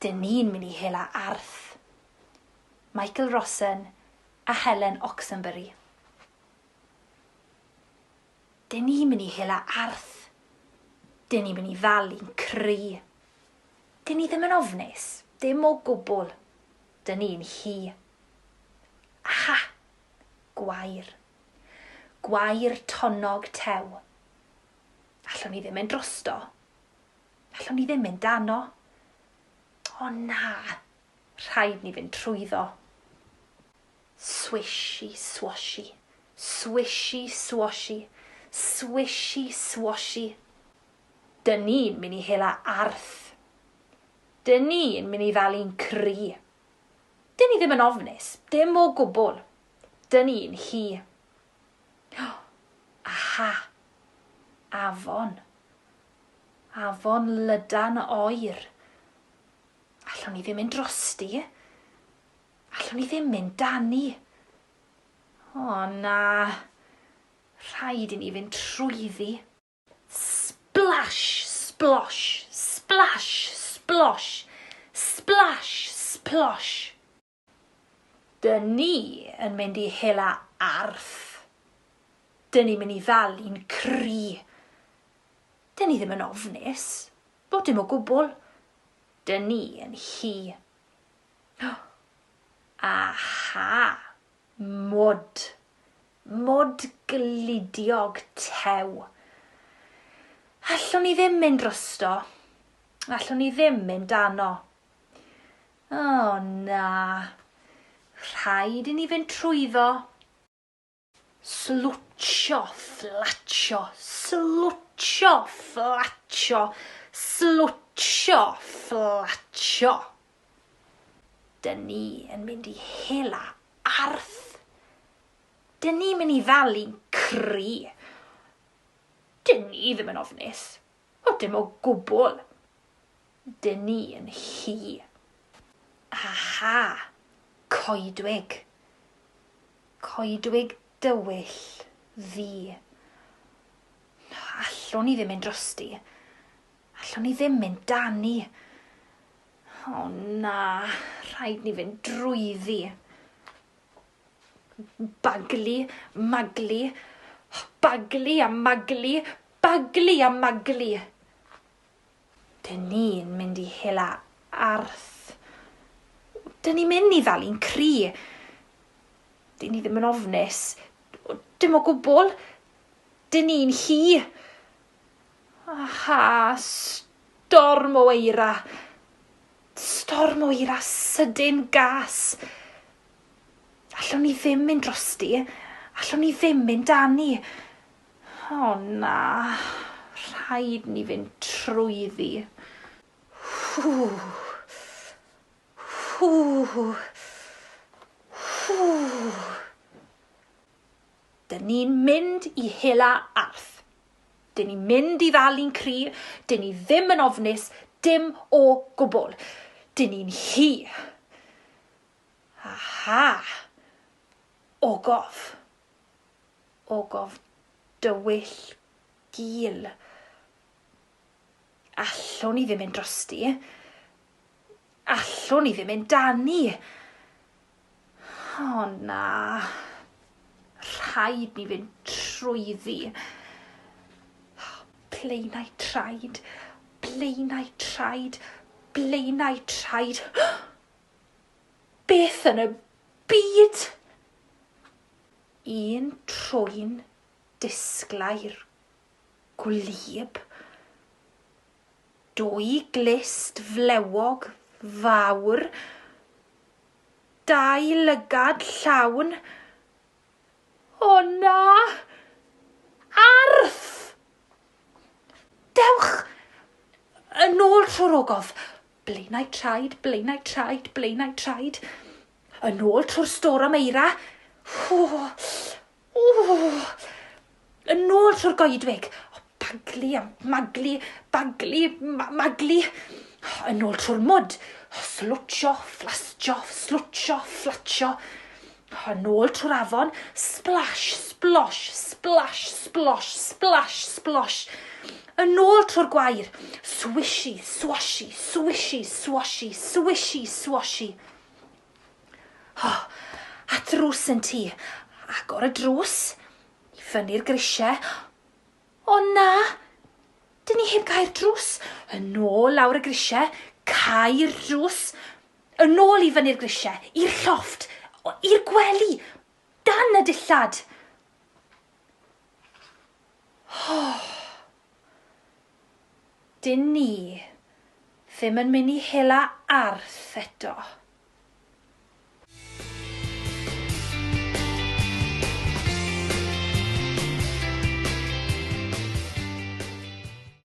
Dyn ni'n mynd I hela Arth. Michael Rossen a Helen Oxenbury. Dyn ni'n mynd I hela Arth. Dyn ni'n mynd I falu'n cry. Dyn ni ddim yn ofnus, dim o gwbl. Dyn ni'n hi. Aha! Gwair. Gwair tonnog tew. Allwn ni ddim mynd drosto. Allwn ni ddim mynd dano. O na, rhaid ni fynd trwyddo. Swishy swashy, swishy swashy, swishy swashy. Dyn ni'n mynd I hela Arth. Dyn ni'n mynd I falu'n cry. Dyn ni ddim yn ofnus, dim o gwbl. Dyn ni'n hi. Aha, afon. Afon lydan oer. Allwn ni ddim mynd drosti. Allwn ni ddim mynd dani. O na, rhaid I ni fynd trwyddi. Splash, splosh, splash, splosh, splash, splosh. Dyn ni yn mynd I hela Arth. Dyn ni'n mynd I falu'n cry. Dyn ni ddim yn ofnus, bod dim o gwbl. Dyn ni yn hi. Aha, mwd. Mwd glidiog tew. Allwn ni ddim mynd drosto. Allwn ni ddim mynd dano. O na, rhaid I ni fynd trwyddo. Slwtsio, flatio, slwtsio, flatio, slwtsio, flatio. Dyn ni yn mynd I hela Arth. Dyn ni'n mynd I falu'n cry. Dyn ni ddim yn ofnus, o dim o gwbl. Dyn ni yn hi. Aha, coedwig. Coedwig dywyll ddi. Allwn ni ddim mynd drosti. Allwn ni ddim mynd dani. O na, rhaid ni fynd drwyddi. Bagli, magli, bagli a magli, bagli a magli. Dyn ni'n mynd I hela Arth. Dyn ni'n mynd I falu'n cry. Dyn ni ddim yn ofnus, dim o gwbl. Dyn ni'n hi. Aha, storm o eira. Storm o eira sydyn gas. Allwn ni ddim mynd drosti. Allwn ni ddim mynd dani. O na, rhaid ni fynd trwyddi. Hw. Hw. Hw. Dyn ni'n mynd I hela Arth. Dyn ni'n mynd I falu'n cry. Dyn ni ddim yn ofnus, dim o gwbl. Dyn ni'n hi. Aha. Ogof. Ogof dywyll gul. Allwn ni ddim mynd drosti. Allwn ni ddim mynd dani. O na. Rhaid ni fynd trwyddi. Blaenau traed. Blaenau traed. Blaenau traed. Beth yn y byd? Un trwyn disglair gwlyb. Dwy glist flewog fawr. Dau lygad llawn. O na! Arth! Dewch! Yn ôl trwy'r ogof. Blaenau traed, blaenau traed, blaenau traed. Yn ôl trwy'r stor am eira. Yn ôl trwy'r goedwig. Bagli a magli, bagli, magli. Yn ôl trwy'r mwd. Slwtsio, flasio, slwtsio, flatio. Yn ôl trwy'r afon, splash, splosh, splash, splosh, splash, splosh. Yn ôl trwy'r gwair, swishy, swashy, swishy, swashy, swishy, swashy. A drws yn ti, agor y drws, i fyny'r grisiau. O na, dyn ni heb gael drws. Yn ôl lawr y grisiau, cael drws. Yn ôl i fyny'r grisiau, i'r llofft, i'r gwely, dan y dillad. Dyn ni ddim yn mynd i hela Arth eto.